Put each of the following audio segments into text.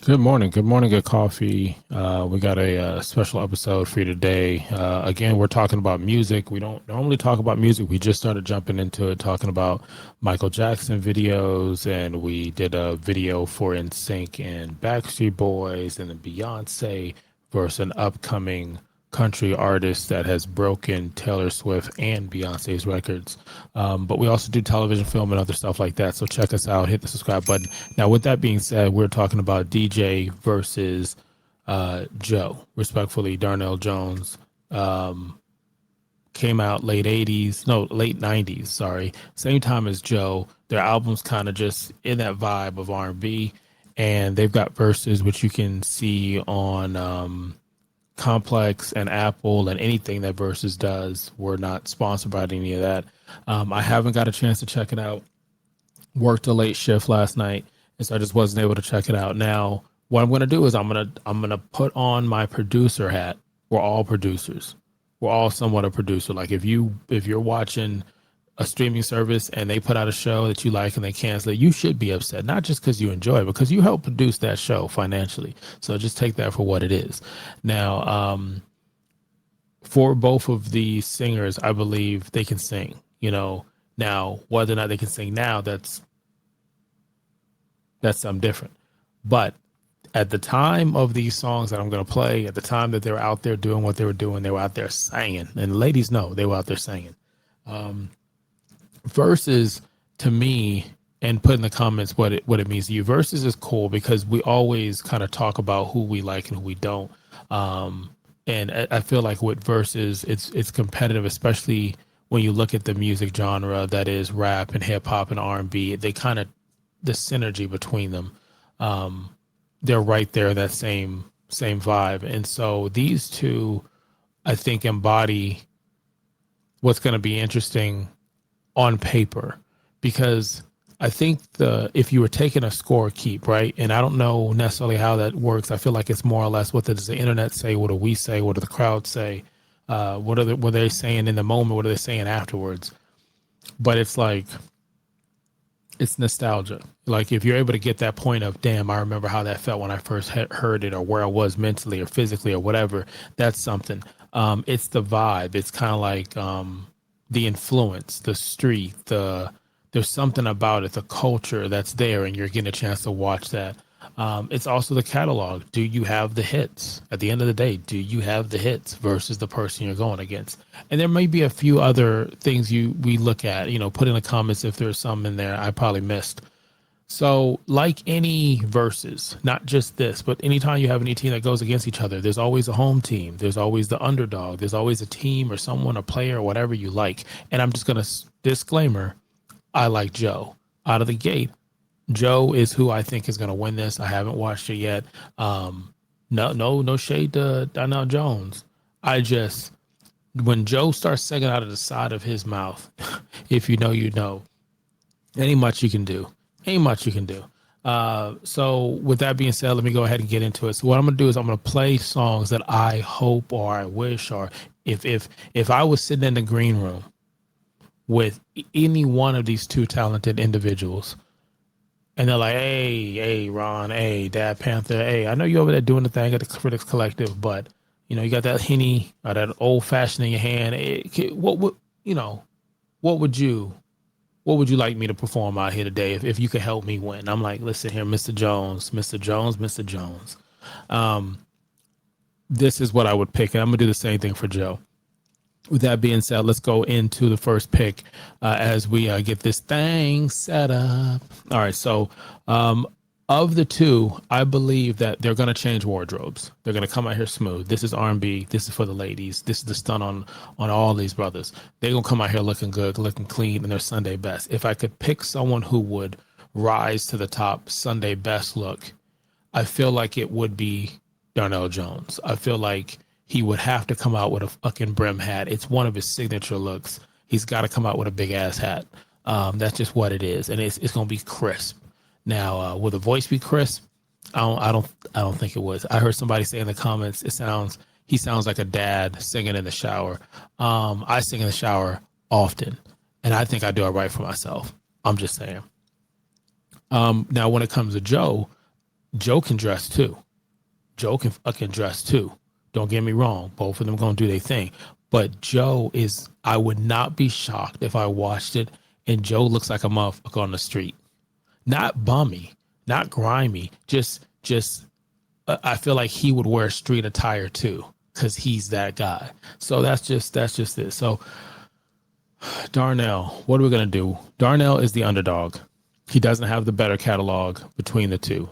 Good morning. Good morning, good coffee. We got a special episode for you today. Again, we're talking about music. We don't normally talk about music. We just started jumping into it, talking about Michael Jackson videos, and we did a video for NSYNC and Backstreet Boys, and then Beyonce versus an upcoming country artist that has broken Taylor Swift and Beyonce's records. But we also do television, film, and other stuff like that. So check us out. Hit the subscribe button. Now, with that being said, we're talking about DJ versus Joe, respectfully. Donell Jones came out late 90s, sorry. Same time as Joe. Their albums kind of just in that vibe of R&B. And they've got verses, which you can see on Complex and Apple and anything that Verzuz does. We're not sponsored by any of that. I haven't got a chance to check it out. Worked a late shift last night, and so I just wasn't able to check it out. Now, what I'm gonna do is I'm gonna put on my producer hat. We're all producers. We're all somewhat a producer. Like if you're watching a streaming service and they put out a show that you like and they cancel it, you should be upset, not just because you enjoy it, because you help produce that show financially. So just take that for what it is. Now, for both of the singers, I believe they can sing. Now whether or not they can sing now, that's something different. But at the time of these songs that I'm going to play, at the time that they were out there doing what they were doing, they were out there singing, and ladies know they were out there singing. Versus, to me, and put in the comments what it means to you. Versus is cool because we always kind of talk about who we like and who we don't. And I feel like with versus, it's competitive, especially when you look at the music genre that is rap and hip hop and R&B. They kind of, the synergy between them, they're right there, that same vibe. And so these two, I think, embody what's going to be interesting on paper, because I think if you were taking a score keep, right, and I don't know necessarily how that works. I feel like it's more or less, what does the internet say? What do we say? What do the crowd say? What are they saying in the moment? What are they saying afterwards? But it's like, it's nostalgia. Like if you're able to get that point of, damn, I remember how that felt when I first heard it, or where I was mentally or physically or whatever, that's something. It's the vibe. It's kind of like the influence, the street, there's something about it, the culture that's there, and you're getting a chance to watch that. It's also the catalog. Do you have the hits? At the end of the day, do you have the hits versus the person you're going against? And there may be a few other things we look at. Put in the comments if there's some in there I probably missed. So, like any verses, not just this, but anytime you have any team that goes against each other, there's always a home team. There's always the underdog. There's always a team or someone, a player, or whatever you like. And I'm just going to disclaimer, I like Joe. Out of the gate, Joe is who I think is going to win this. I haven't watched it yet. No shade to Donell Jones. When Joe starts singing out of the side of his mouth, if you know, you know, ain't much you can do. Ain't much you can do. So with that being said, let me go ahead and get into it. So what I'm gonna do is I'm gonna play songs that I hope, or I wish, or if I was sitting in the green room with any one of these two talented individuals, and they're like, hey, Ron, hey, Dad Panther, hey, I know you over there doing the thing at the Critics Collective, but you got that Henny or that old fashioned in your hand. What would you what would you like me to perform out here today if you could help me win? I'm like, listen here, Mr. Jones, Mr. Jones, Mr. Jones. This is what I would pick. And I'm going to do the same thing for Joe. With that being said, let's go into the first pick as we get this thing set up. All right. So of the two, I believe that they're going to change wardrobes. They're going to come out here smooth. This is R&B. This is for the ladies. This is the stunt on all these brothers. They're going to come out here looking good, looking clean, and their Sunday best. If I could pick someone who would rise to the top Sunday best look, I feel like it would be Donell Jones. I feel like he would have to come out with a fucking brim hat. It's one of his signature looks. He's got to come out with a big ass hat. That's just what it is, and it's going to be crisp. Now, will the voice be crisp? I don't think it was. I heard somebody say in the comments, he sounds like a dad singing in the shower. I sing in the shower often, and I think I do it right for myself. I'm just saying. Now, when it comes to Joe, Joe can dress too. Joe can fucking dress too. Don't get me wrong. Both of them gonna do their thing. But Joe is, I would not be shocked if I watched it and Joe looks like a motherfucker on the street. Not bummy, not grimy. I feel like he would wear street attire too, because he's that guy. So that's just it. So Darnell, what are we gonna do? Darnell is the underdog. He doesn't have the better catalog between the two.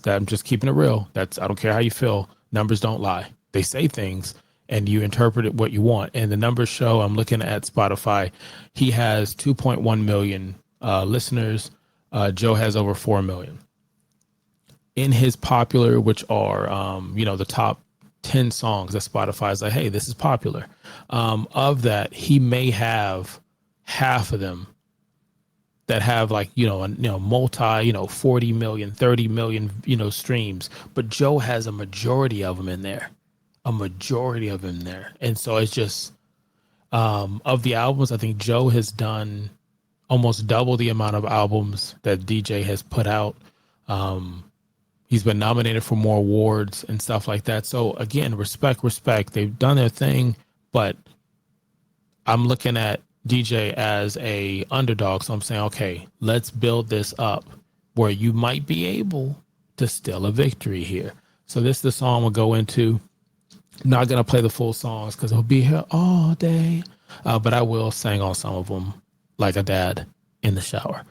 I'm just keeping it real. I don't care how you feel. Numbers don't lie. They say things and you interpret it what you want. And the numbers show, I'm looking at Spotify, he has 2.1 million listeners. Joe has over 4 million. In his popular, which are, the top 10 songs that Spotify is like, hey, this is popular. Of that, he may have half of them that have like, multi, 40 million, 30 million, streams. But Joe has a majority of them in there. And so it's just, of the albums, I think Joe has done almost double the amount of albums that DJ has put out. He's been nominated for more awards and stuff like that. So again, respect. They've done their thing, but I'm looking at DJ as a underdog. So I'm saying, okay, let's build this up where you might be able to steal a victory here. So this is the song we'll go into. Not going to play the full songs because I'll be here all day. But I will sing on some of them like a dad in the shower.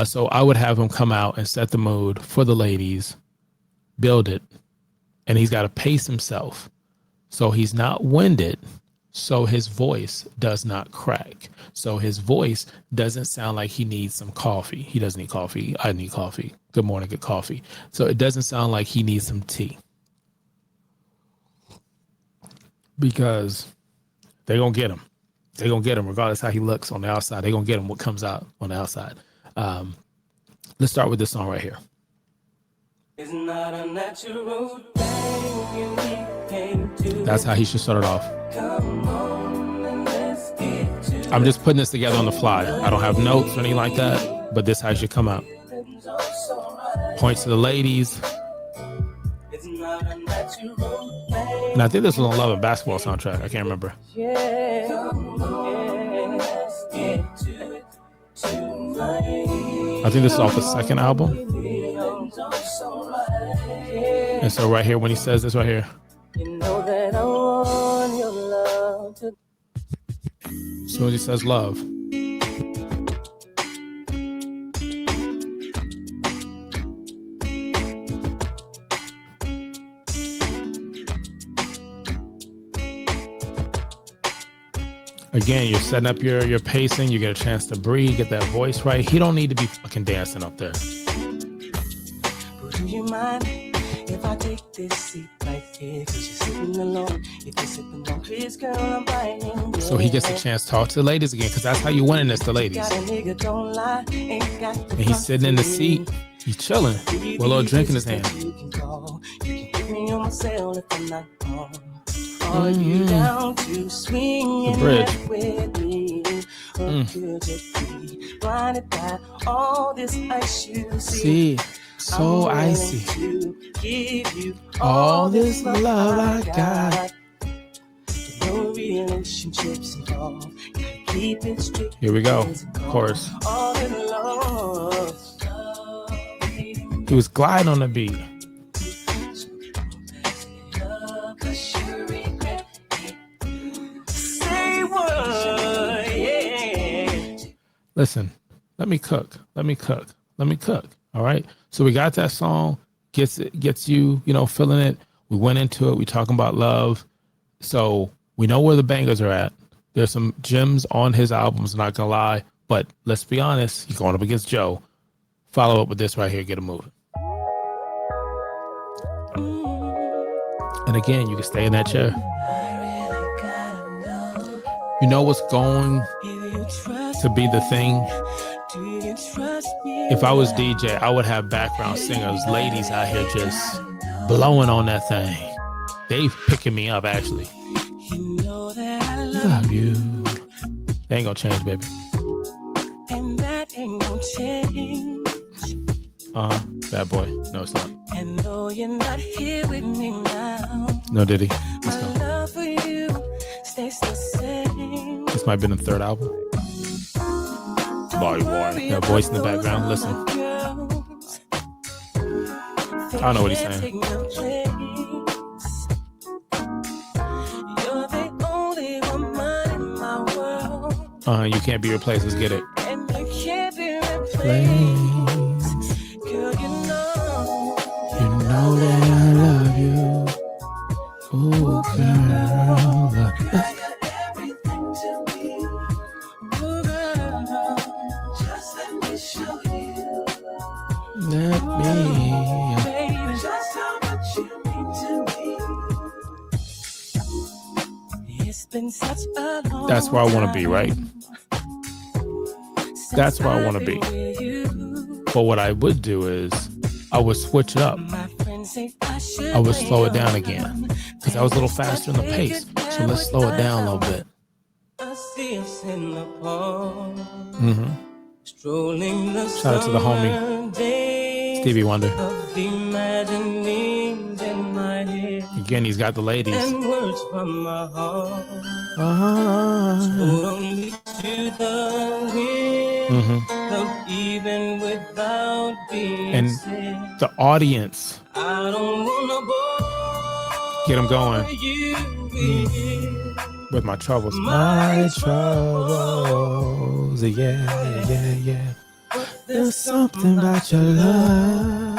So I would have him come out and set the mood for the ladies, build it, and he's got to pace himself so he's not winded, so his voice does not crack, so his voice doesn't sound like he needs some coffee. He doesn't need coffee. I need coffee. Good morning, good coffee. So it doesn't sound like he needs some tea, because they're going to get him. They're going to get him regardless how he looks on the outside. They're going to get him what comes out on the outside. Let's start with this song right here. It's not a natural thing. That's how he should start it off. I'm just putting this together on the fly. I don't have notes or anything like that, but this is how it should come out. Points to the ladies. And I think this was on Love and Basketball soundtrack. I can't remember. I think this is off the second album. And so right here, when he says this right here. So he says love. Again, you're setting up your pacing. You get a chance to breathe, get that voice right. He don't need to be fucking dancing up there. Do you mind if I take this seat right here? 'Cause you're sitting alone. If you're sitting on this girl, I'm biting. So he gets a chance to talk to the ladies again, because that's how you win in this, the ladies. And he's sitting in the seat. He's chilling with a little drink in his hand. You can hit me on my cell if I'm not home. Are you down to swing with me? Or could you be blinded by all this ice you see? So icy. To give you all this love I got. No relationships involved. Keep it strict. Here we go. Of course. He was gliding on the beat. Listen, let me cook. All right. So we got that song, gets you, feeling it. We went into it. We talking about love. So we know where the bangers are at. There's some gems on his albums, not gonna lie. But let's be honest, he's going up against Joe. Follow up with this right here, get him moving. And again, you can stay in that chair. You know what's going to be the thing? If I was DJ, I would have background singers, ladies out here just blowing on that thing. They picking me up, actually. Love you. They ain't gonna change, baby. And that ain't gonna change. Bad boy. No, it's not. And though you're not here with me now, No Diddy. my love for you stays the same. This might have been the third album. Boy. Yeah, voice in the background. Listen. I don't know what he's saying. You're the only woman in my world. You can't be replaced. Let's get it. And you can't be replaced. Girl, you know that I love you. Ooh, girl. everything to me. Ooh, girl, just let me show you. Let me. Baby, just how much you mean to me. It's been such a long That's where I want to be, right? That's where I want to be. But what I would do is I would switch it up. I would slow it down again because I was a little faster in the pace. So let's slow it down a little bit. Shout out to the homie Stevie Wonder. Again, he's got the ladies. And words from my heart. Only to the wind. Even without being And said, the audience, I don't wanna bore get them going you with my troubles. My troubles, yeah. There's something about your love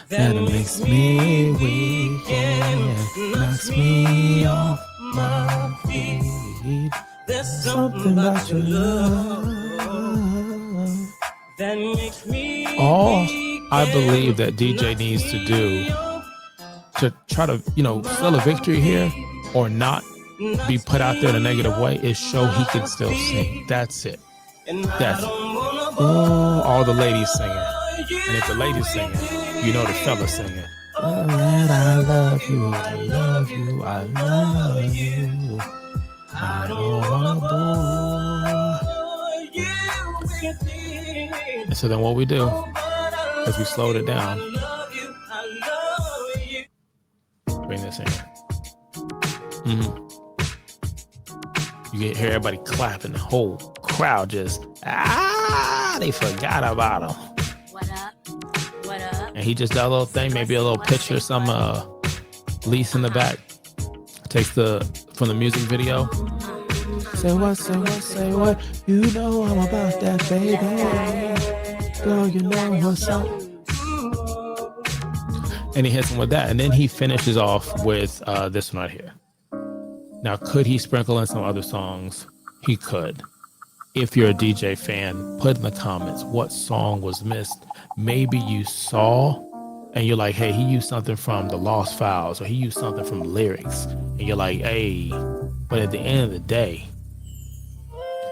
that makes me weak and knocks me off my feet. There's something about your love that makes me All I believe that DJ needs to do to try to, sell a victory here or not be put out there in a negative way is show he can still sing. That's it. That's it. Oh, all the ladies singing. And if the ladies singing, you know the fella singing. Oh, man, I love you, I love you, I love you. I don't wanna bore you. And so then what we do is we slowed it down. Bring this in. You hear everybody clapping, the whole crowd just, they forgot about him. What up? And he just does a little thing, maybe a little picture, some lease in the back. Takes from the music video. Say what, you know I'm about that, baby. Girl, you know what's up. And he hits him with that. And then he finishes off with this one right here. Now, could he sprinkle in some other songs? He could. If you're a DJ fan, put in the comments what song was missed. Maybe you saw and you're like, hey, he used something from the Lost Files or he used something from lyrics. And you're like, hey, but at the end of the day,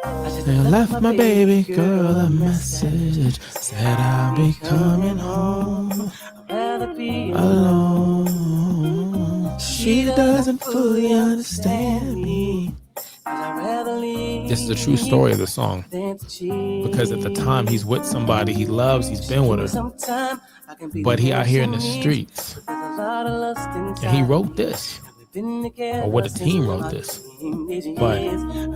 I left my baby girl a message, said I'll be coming home alone. She doesn't fully understand me. This is the true story of the song. Because at the time he's with somebody he loves, he's been with her. But he out here in the streets. And he wrote this. Or what the team wrote this. But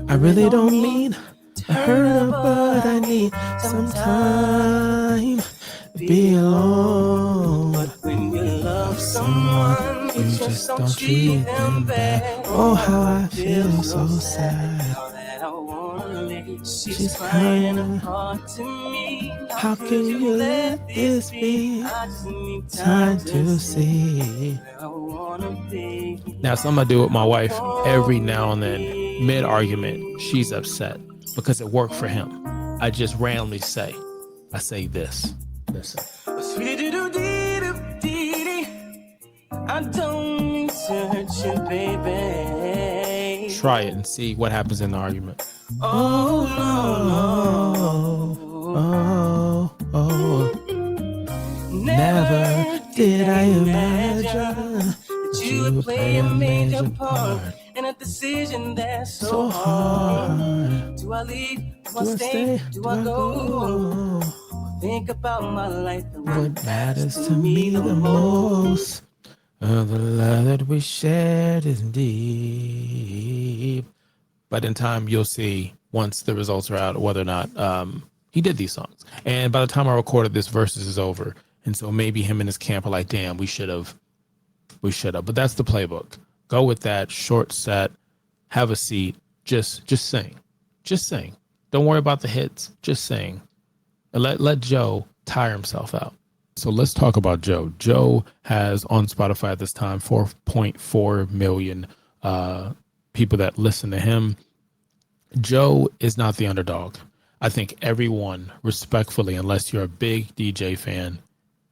I really don't mean to hurt her, but I need some time to be alone. But when you love someone, you just don't treat them bad. Oh, how I feel so sad. She's crying apart to me. How can you let this be? Time to see. Now, something I do with my wife every now and then, mid-argument, she's upset because it worked for him. I just randomly say, I say this. Listen. I don't mean to hurt you, baby. Try it and see what happens in the argument. Oh, never did I imagine that you would play a major part in a decision that's so hard. Do I leave? Do I stay? Do I go? Think about my life and What matters to me the most? The love that we shared is deep. But in time, you'll see once the results are out whether or not he did these songs. And by the time I recorded this, Versus is over. And so maybe him and his camp are like, damn, we should have. But that's the playbook. Go with that short set, have a seat, just sing. Just sing. Don't worry about the hits. Just sing. And let Joe tire himself out. So let's talk about Joe. Joe has on Spotify at this time 4.4 million people that listen to him. Joe is not the underdog. I think everyone, respectfully, unless you're a big DJ fan,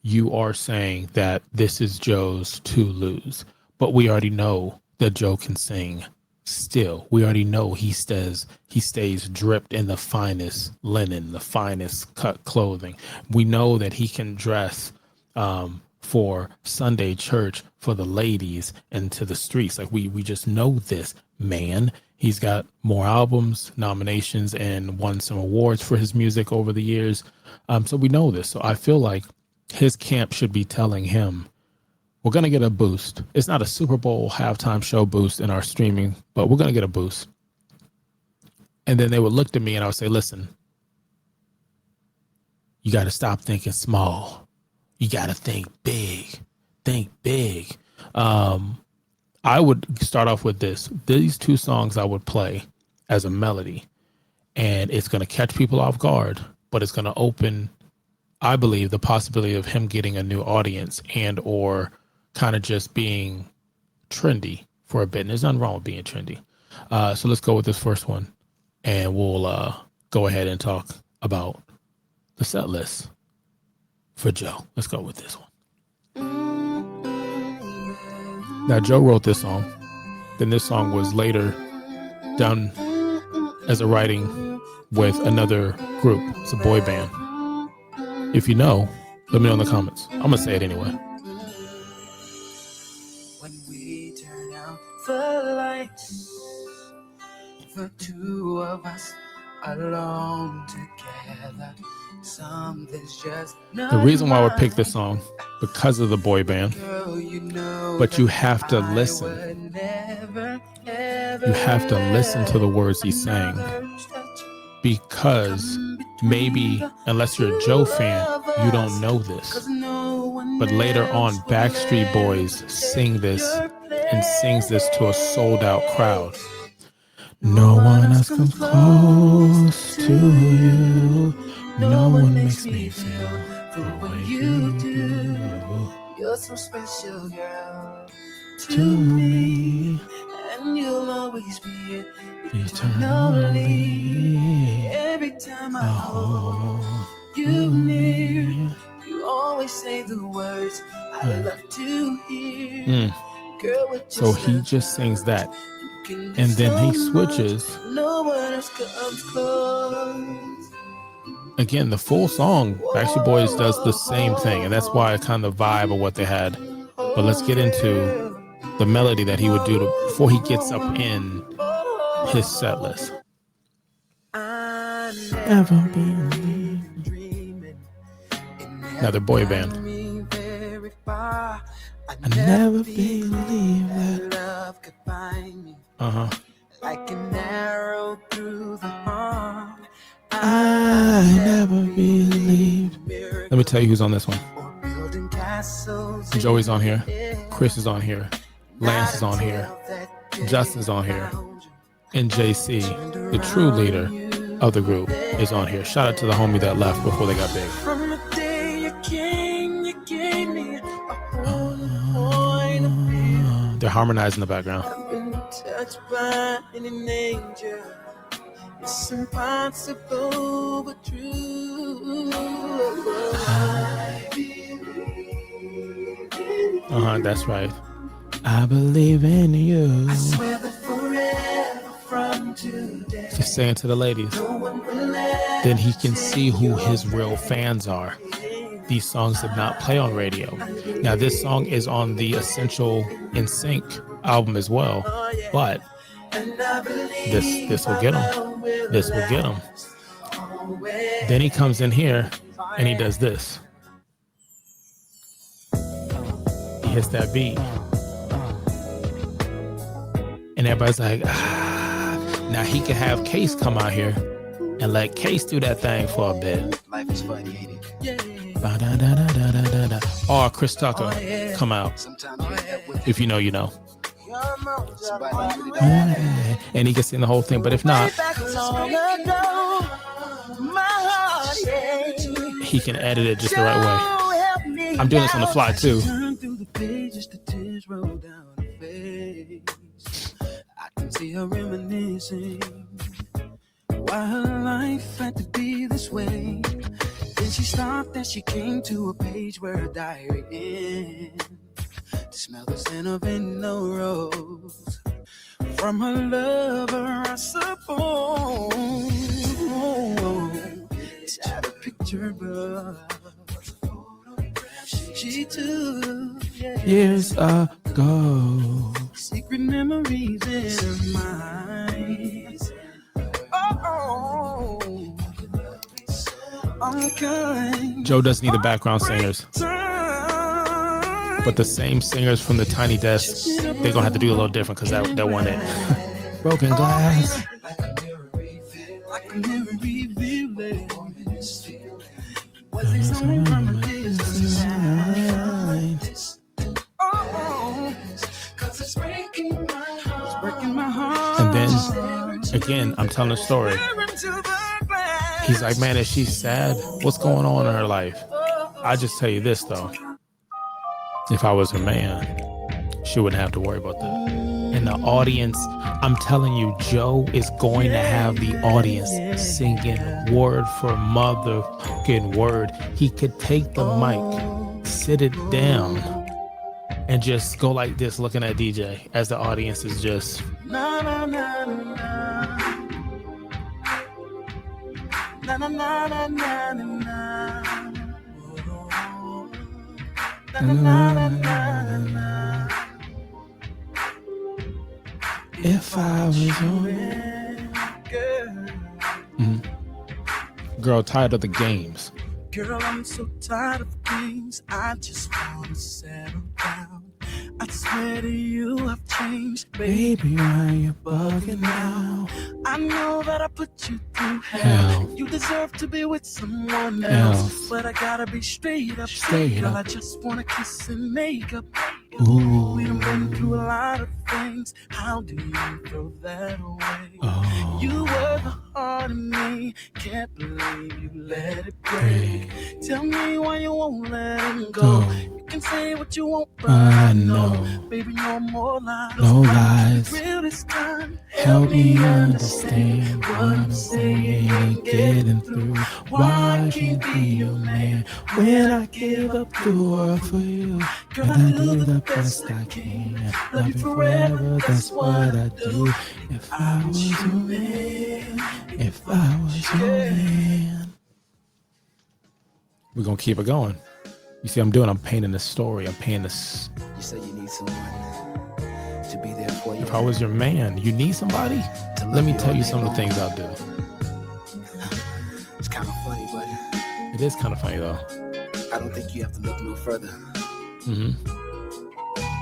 you are saying that this is Joe's to lose. But we already know that Joe can sing still. We already know he stays dripped in the finest linen, the finest cut clothing. We know that he can dress for Sunday church for the ladies and to the streets. Like we just know this man. He's got more albums, nominations, and won some awards for his music over the years. So we know this. So I feel like his camp should be telling him, we're going to get a boost. It's not a Super Bowl halftime show boost in our streaming, but we're going to get a boost. And then they would look to me and I would say, listen, you got to stop thinking small. You got to think big. Think big. I would start off with this. These two songs I would play as a melody, and it's going to catch people off guard, but it's going to open, I believe, the possibility of him getting a new audience and or kind of just being trendy for a bit. And there's nothing wrong with being trendy. So let's go with this first one, and we'll go ahead and talk about the set list for Joe. Let's go with this one. Now, Joe wrote this song. Then this song was later done as a writing with another group. It's a boy band. If you know, let me know in the comments. I'm going to say it anyway. When we turn out the lights, the two of us alone together, something's just not the reason why I would right. pick this song, because of the boy band, Girl, you know but you that have to I listen. would never, You have to listen to the words he's saying, because maybe, unless you're a Joe fan, you don't know this. But later on, Backstreet Boys sing this and sings this to a sold out crowd. No one else comes close to you. No one makes me feel the way you do. You're so special, girl, To me, and you'll always be it eternally. Every time I Oh, you near, you always say the words I love to hear. Girl, with so he just sings that, and then he switches. No one else comes close. Again, the full song, Backstreet Boys does the same thing, and that's why I kind of the vibe of what they had. But let's get into the melody that he would do before he gets up in his set list. Never been dreaming. Now they're boy band. I never believed that love could find me. Like an arrow through the heart. I never believed. Let me tell you who's on this one. Joey's on here. Chris is on here. Lance is on here. Justin's on here. And JC, the true leader of the group, is on here. Shout out to the homie that left before they got big. From the day you came, you gave me a whole point of view. They're harmonizing in the background. I've been touched by an angel. It's impossible but true. That's right. I believe in you. I swear that forever from today. Just saying to the ladies. Then he can see who his real fans are. These songs did not play on radio. Now this song is on the Essential NSYNC album as well, but this will get him. This will get him. Then he comes in here and he does this. He hits that beat. And everybody's like, now he can have Case come out here and let Case do that thing for a bit. Life is funny, ain't it? Or Chris Tucker come out. If you know, you know. And he can sing the whole thing, but if not, he can edit it just the right way. I'm doing this on the fly too. I can see her reminiscing why her life had to be this way. Then she stopped as she came to a page where her diary ends. To smell the scent of no rose from her lover, I suppose. Had a picture of she took years ago. Secret memories in her mind. Joe doesn't need the background singers, but the same singers from the Tiny Desk, they're gonna have to do a little different because that one it. Broken glass. And then again, I'm telling a story. He's like, man, is she sad? What's going on in her life? I just tell you this though. If I was her man, she wouldn't have to worry about that. And the audience, I'm telling you, Joe is going to have the audience singing word for motherfucking word. He could take the mic, sit it down, and just go like this, looking at DJ as the audience is just. Na na na na na na na na na na. If I was your man. Girl, tired of the games. Girl, I'm so tired of games. I just want to settle down. I swear to you, I've changed, baby. Why you bugging now? I know that I put you through hell. You deserve to be with someone else. But I gotta be straight up. Girl, I just wanna kiss and make up. Ooh. We done been through a lot of things. How do you throw that away? Oh. You were the heart of me. Can't believe you let it break. Tell me why you won't let him go. You can say what you want, but I know. Baby, no more lies. No lies. Real this time. Help me understand what I'm saying and getting through. Why I can't be your man when I give up the world for you? Girl, and I do the best I can. Love you forever, that's what I do. If I was your man, if I was your man. We're gonna keep it going. You see, I'm painting the story. I'm painting this. You say you need someone to be there for you. If I was your man, you need somebody? Let me tell you some of the things I'll do. It's kind of funny, but it is kind of funny though. I don't think you have to look no further.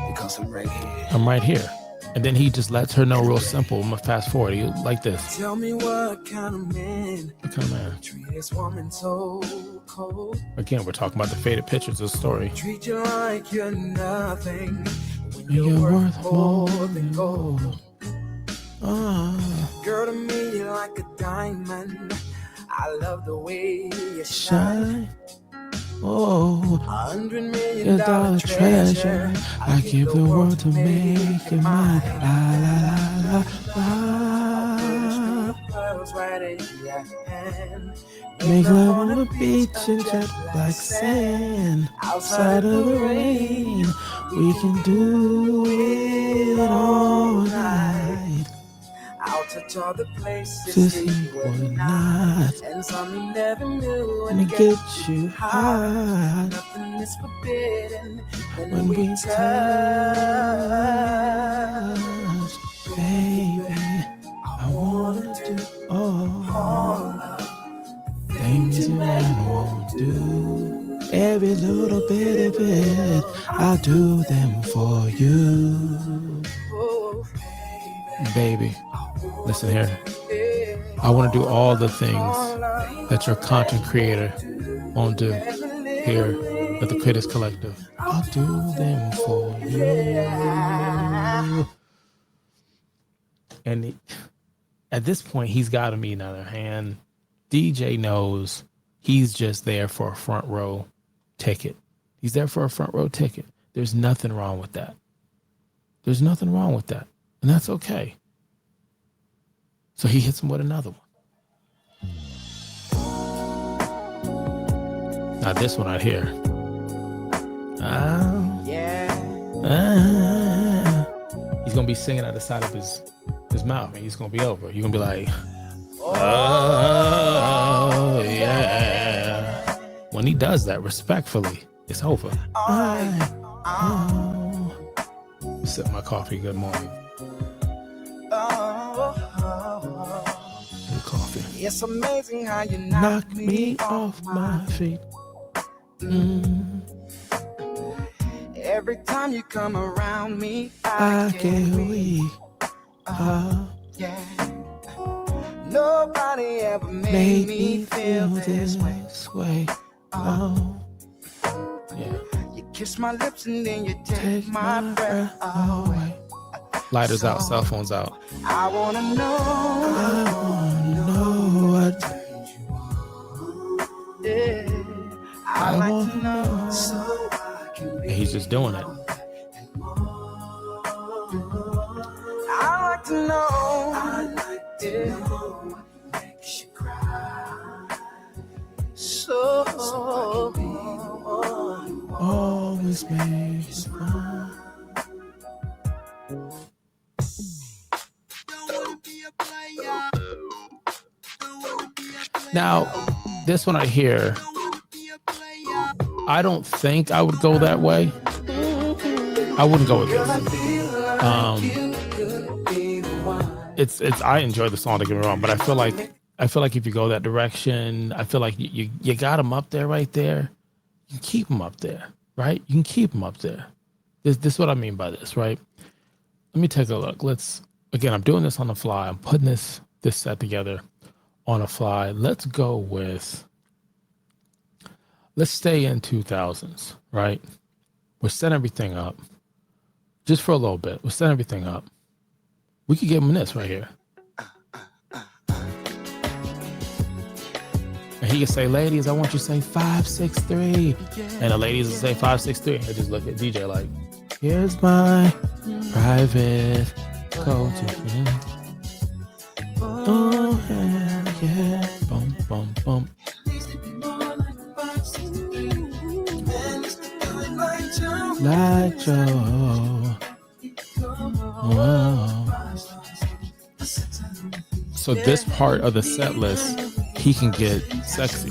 Because I'm right here. I'm right here. And then he just lets her know real simple. I'm gonna fast forward you like this. Tell me what kind of man. What kind of man? Treat this woman so cold. Again, we're talking about the faded pictures of the story. Treat you like you're nothing when you're worth more than gold. Girl, to me you're like a diamond. I love the way you shine. Oh, $100 million treasure. I give the world to make it mine. La la la la. Pearls right in your hand. Make love on the beach and jet like sand. Outside of the rain, we can do it all night. I'll touch all the places you were not, and some you never knew, and get you high. Nothing is forbidden when we touch, baby. I wanna do all the things you won't do. I'll do them for you. Baby, listen here. I want to do all the things that your content creator won't do here at the Critics Collective. I'll do them for you. And at this point, he's got to be another hand. DJ knows he's just there for a front row ticket. He's there for a front row ticket. There's nothing wrong with that. There's nothing wrong with that. And that's okay. So he hits him with another one. Now this one right here. He's going to be singing at the side of his mouth, and he's going to be over. You're going to be like, oh, yeah. When he does that respectfully, it's over. Sip my coffee. Good morning. Good coffee. It's amazing how you Knock me off my feet. Every time you come around me, I get weak. Yeah. Nobody ever made me feel this way. Oh. Yeah. You kiss my lips and then you take my breath away. Lighters out, cell phones out. I wanna know what I like to know so I can be. He's just doing it. I like to know what makes you cry. So always makes me smile. Now, this one right here, I don't think I would go that way. I wouldn't go with this. It's. I enjoy the song, don't get me wrong, but I feel like if you go that direction, I feel like you got him up there right there. You can keep him up there, right? You can keep him up there. This is what I mean by this, right? Let me take a look. Again, I'm doing this on the fly. I'm putting this set together on a fly. Let's stay in 2000s, right? We're setting everything up just for a little bit. We're setting everything up. We could give him this right here. And he can say, ladies, I want you to say 563. And the ladies will say 563. I just look at DJ like, here's my private go-to. Oh, yeah. Boom, boom, boom. Like Joe. Whoa. So this part of the set list, he can get sexy.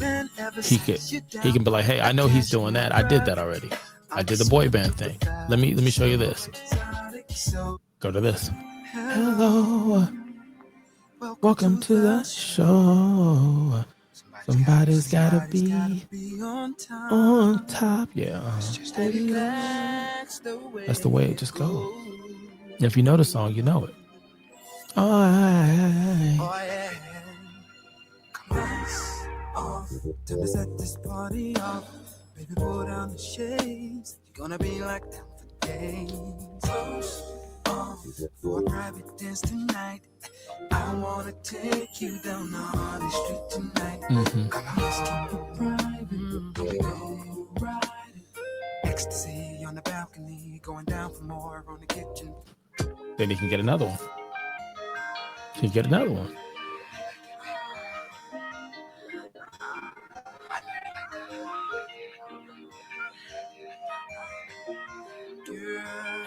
He can be like, hey, I know he's doing that. I did that already. I did the boy band thing. Let me show you this. Go to this. Hello. Welcome to the show. Somebody's gotta be on top. Yeah. That's the way it just goes. If you know the song, you know it. Oh, yeah. Time to set this party off. Baby, pull down the shades. You're gonna be like that for days. Close off for a private dance tonight. I wanna take you down the Harley Street tonight. Let's keep it private. Here we go riding. Ecstasy on the balcony, going down for more on the kitchen. Then he can get another one. He can get another one.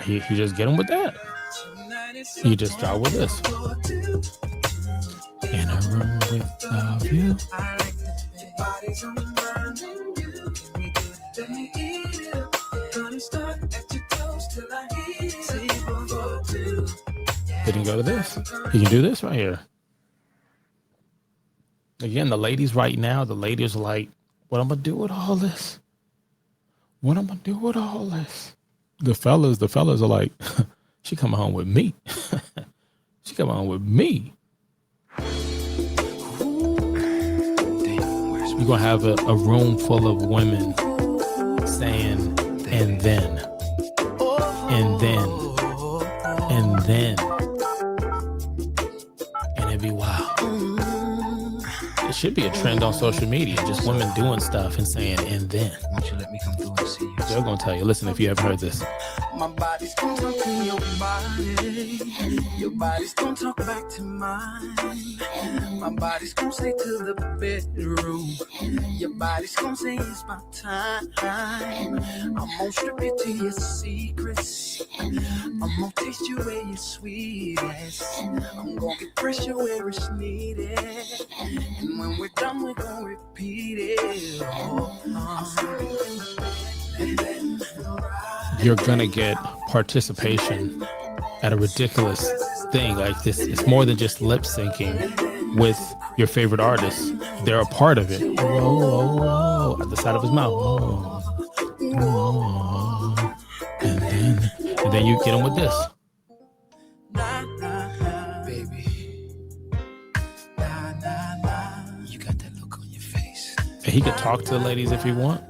You just get him with that. You just start with this. In a room without you. He can go to this. He can do this right here. Again, the ladies right now, the ladies are like, what I'm going to do with all this? What I'm going to do with all this? the fellas are like, she coming home with me. She coming home with me. You're gonna have a room full of women saying, and then, and then, and then, and it'd be wild. It should be a trend on social media, just women doing stuff and saying, and then. Won't you let me come through and see you? They're gonna tell you, listen, if you haven't heard this. My body's gonna talk to your body. Your body's gonna talk back to mine. My body's gonna say to the bedroom. Your body's gonna say it's my time. I'm gonna strip you to your secrets. I'm gonna taste you where you're sweetest. I'm gonna get pressure where it's needed. And when we're done, we're gonna repeat it. You're gonna get participation at a ridiculous thing like this. It's more than just lip syncing with your favorite artist. They're a part of it. Whoa, whoa, whoa, at the side of his mouth. Whoa, whoa. And then you get him with this. Baby. You got that look on your face. And he could talk to the ladies if he want,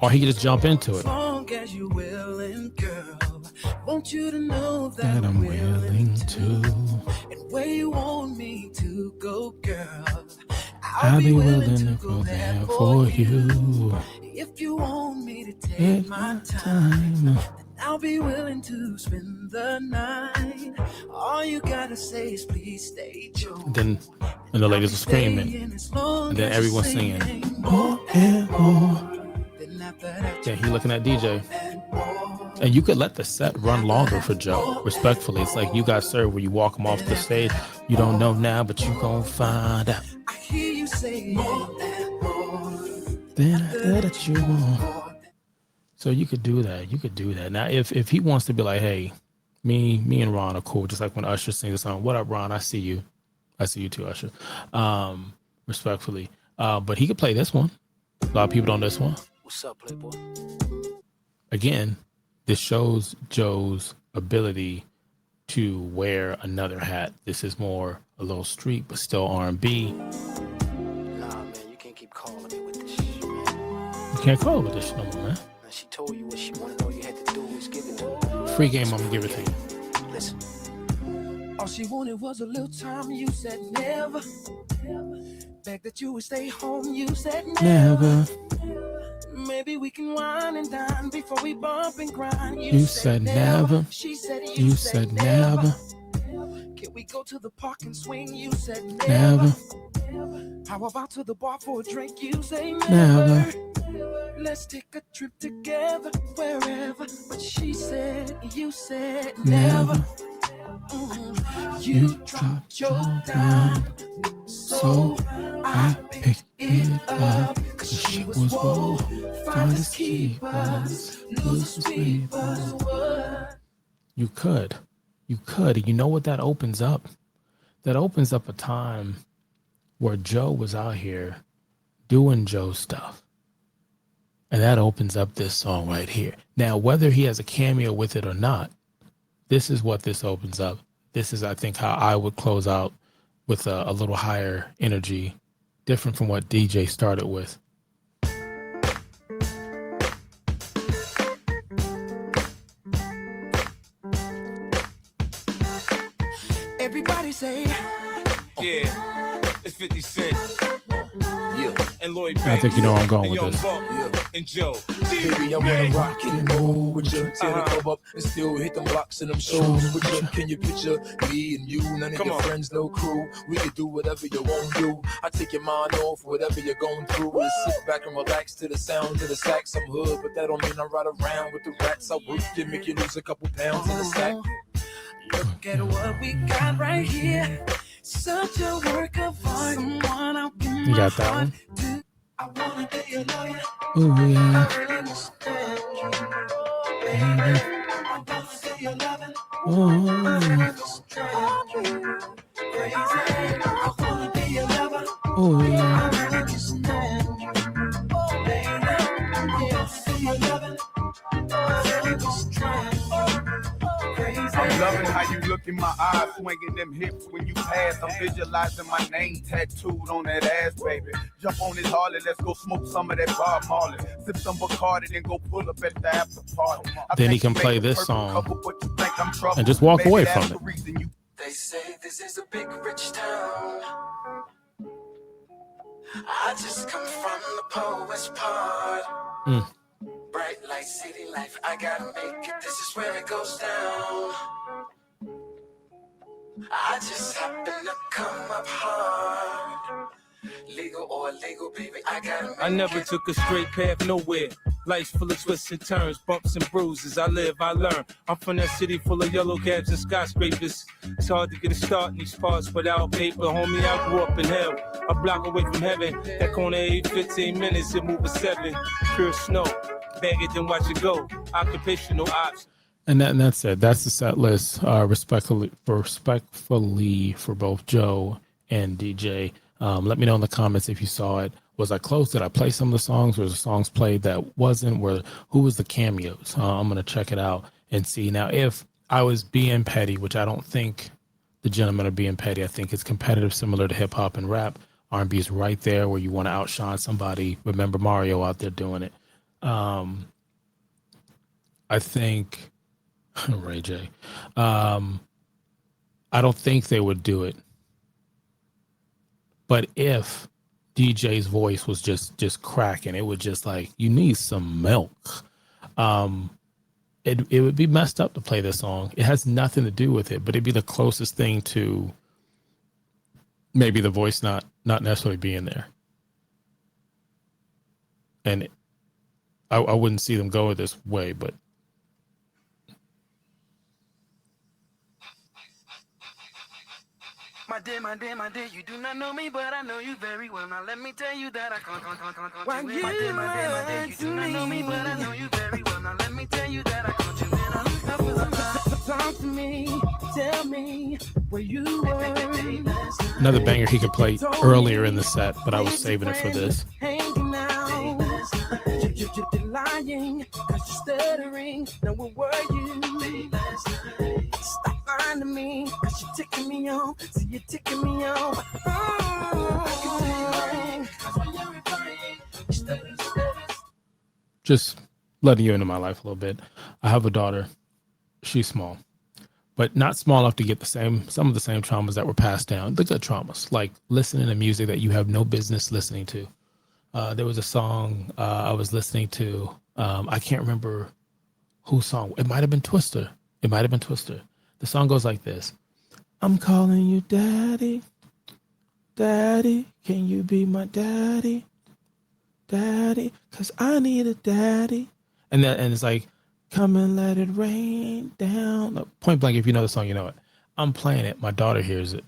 or he could just jump into it. As you willing, girl, want you to know That I'm willing to. And where you want me to go, girl, I'll be willing to go there for you. If you want me to take my time, then I'll be willing to spend the night. All you gotta say is please stay, Joe. And the ladies are screaming, and then everyone's singing more and more. Yeah, he looking at DJ. And you could let the set run longer for Joe, respectfully. It's like you got served where you walk him off the stage. You don't know now, but you gonna find out. I hear you say then that you want. So you could do that. You could do that. Now, if he wants to be like, hey, me and Ron are cool, just like when Usher sings a song, what up, Ron? I see you. I see you too, Usher. Respectfully. But he could play this one. A lot of people don't know this one. What's up, Playboy? Again, this shows Joe's ability to wear another hat. This is more a little street, but still R&B. Nah, man, you can't keep calling me with this shit, man. You can't call it with this shit no more, man. Now, she told you what she wanted. All you had to do was give it to her. Free game, I'm gonna give it to you. Listen. All she wanted was a little time. You said never. Begged that you would stay home. You said never. Maybe we can wine and dine before we bump and grind. You said never. She said you said never. Can we go to the park and swing? You said Never. How about to the bar for a drink? You say Never. Let's take a trip together wherever. But she said, you said never. You dropped your dime, so I picked it up. Cause she was whoa, finders keepers, losers sweepers. You could. You know what that opens up? That opens up a time where Joe was out here doing Joe stuff. And that opens up this song right here. Now, whether he has a cameo with it or not, this is what this opens up. This is, I think, how I would close out with a little higher energy, different from what DJ started with. Everybody say, yeah, it's 50 Cent. Yeah. And Lloyd I think you know where I'm going with this. And Joe. Baby, I wanna rock and roll with you. Tear the club up and still hit them blocks and them shows with you. Can you picture me and you? None of your friends, no crew. We can do whatever you want to do. I take your mind off whatever you're going through. We'll sit back and relax to the sound of the sax. I'm hood, but that don't mean I ride around with the rats. I work you, make you lose a couple pounds in the sack. Look at what we got right here. Such a work of art. Someone I'll give You got that one? to. I wanna be your lawyer. Oh, yeah. I really understand you, baby. I wanna be your lover. Oh, I really understand you, crazy. I wanna be your lover. oh, yeah. I really understand you, baby. I wanna be your lover. I really understand Loving how you look in my eyes, swinging them hips when you pass. I'm visualizing my name tattooed on that ass, baby. Jump on this Harley, let's go smoke some of that Bob Marley. Sip some Bacardi, then go pull up at the after party. Then he can play this song and just walk away from it. They say this is a big rich town. I just come from the poet's part. Bright light, city life, I gotta make it. This is where it goes down. I just happen to come up hard. Legal or illegal, baby, I gotta make I never it. took a straight path nowhere. Life's full of twists and turns, bumps and bruises. I live, I learn. I'm from that city full of yellow cabs and skyscrapers. It's hard to get a start in these parts without paper. Homie, I grew up in hell, a block away from heaven. That corner 15 minutes, it move a 7. Pure snow, bag it and watch it go. Occupational ops. And that's it. That's the set list, respectfully for both Joe and DJ. Let me know in the comments if you saw it. Was I close? Did I play some of the songs? Was the songs played that wasn't? Who was the cameos? I'm gonna check it out and see. Now, if I was being petty, which I don't think the gentlemen are being petty, I think it's competitive, similar to hip hop and rap. R&B is right there where you want to outshine somebody. Remember Mario out there doing it. I think Ray J. I don't think they would do it. But if DJ's voice was just cracking, it would just like, you need some milk. It would be messed up to play this song. It has nothing to do with it, but it'd be the closest thing to maybe the voice not necessarily being there. And I wouldn't see them go this way, but My dear, you do not know me, but I know you very well. Now let me tell you that I can't Why you in. My dear, you do not know me, but I know you very well. Now let me tell you that I can't you in. Talk to me, tell me where you were. another banger he could play earlier in the set, but I was saving it for this. Hanging out, you're lying, 'cause you're stuttering. Now where were you? Stop lying to me, 'cause you're ticking me on. See, you're ticking me on. Just letting you into my life a little bit. I have a daughter. She's small, but not small enough to get some of the same traumas that were passed down, the good traumas, like listening to music that you have no business listening to. There was a song I was listening to. I can't remember whose song. It might have been Twister. The song goes like this. I'm calling you daddy. Daddy, can you be my daddy? Daddy, 'cause I need a daddy. And it's like, come and let it rain down. Point blank, if you know the song, you know it. I'm playing it. My daughter hears it.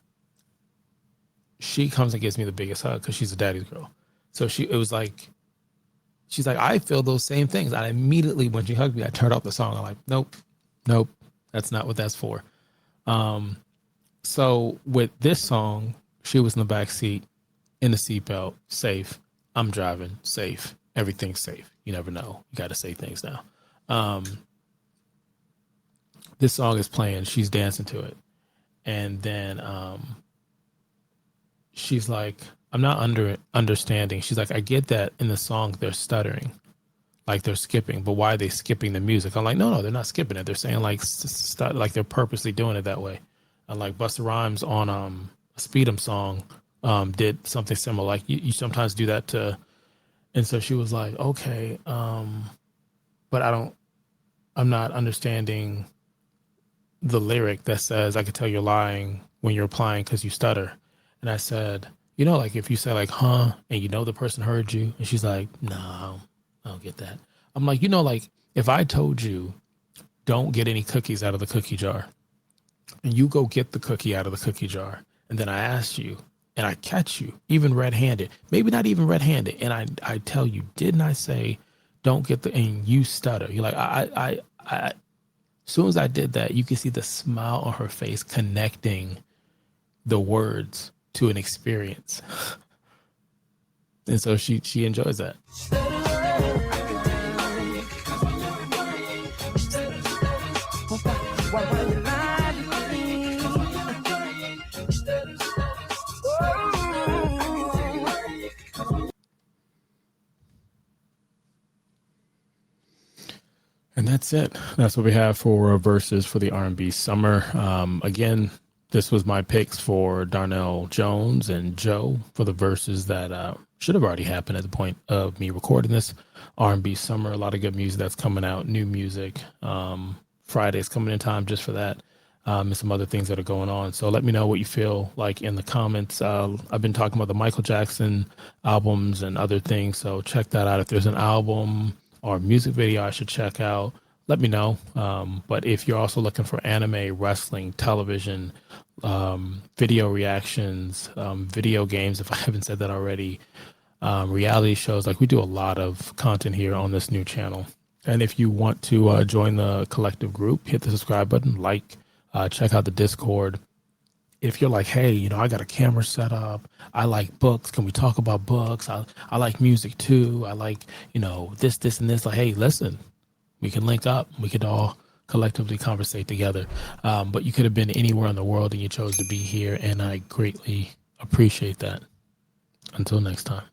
She comes and gives me the biggest hug because she's a daddy's girl. So she's like, I feel those same things. I immediately, when she hugged me, I turned off the song. I'm like, nope, that's not what that's for. So with this song, she was in the back seat, in the seatbelt, safe. I'm driving, safe. Everything's safe. You never know. You got to say things now. This song is playing. She's dancing to it. And then she's like, I'm not understanding. She's like, I get that in the song they're stuttering, like they're skipping, but why are they skipping the music? I'm like, no, they're not skipping it. They're saying like like they're purposely doing it that way. And like Busta Rhymes on a Speed 'Em song did something similar. Like you sometimes do that to. And so she was like, okay, but I'm not understanding the lyric that says, I could tell you're lying when you're applying because you stutter. And I said, like if you say like, huh, and the person heard you, and she's like, no, I don't get that. I'm like, like if I told you don't get any cookies out of the cookie jar and you go get the cookie out of the cookie jar, and then I asked you and I catch you even red-handed, maybe not even red-handed, and I tell you, didn't I say don't get and you stutter? You're like, I as soon as I did that, you can see the smile on her face connecting the words to an experience. And so she enjoys that. Why you lying? that's it. That's what we have for Verzuz for the R&B summer. Again, this was my picks for Donell Jones and Joe for the Verzuz that should have already happened at the point of me recording this. R&B summer, a lot of good music that's coming out, new music. Friday's coming in time just for that. And some other things that are going on. So let me know what you feel like in the comments. I've been talking about the Michael Jackson albums and other things. So check that out. If there's an album or music video I should check out, let me know. But if you're also looking for anime, wrestling, television, video reactions, video games, if I haven't said that already, reality shows, like we do a lot of content here on this new channel. And if you want to join the collective group, hit the subscribe button, check out the Discord. If you're like, hey, I got a camera set up. I like books. Can we talk about books? I like music too. I like, this, and this. Like, hey, listen, we can link up. We could all collectively conversate together. But you could have been anywhere in the world and you chose to be here. And I greatly appreciate that. Until next time.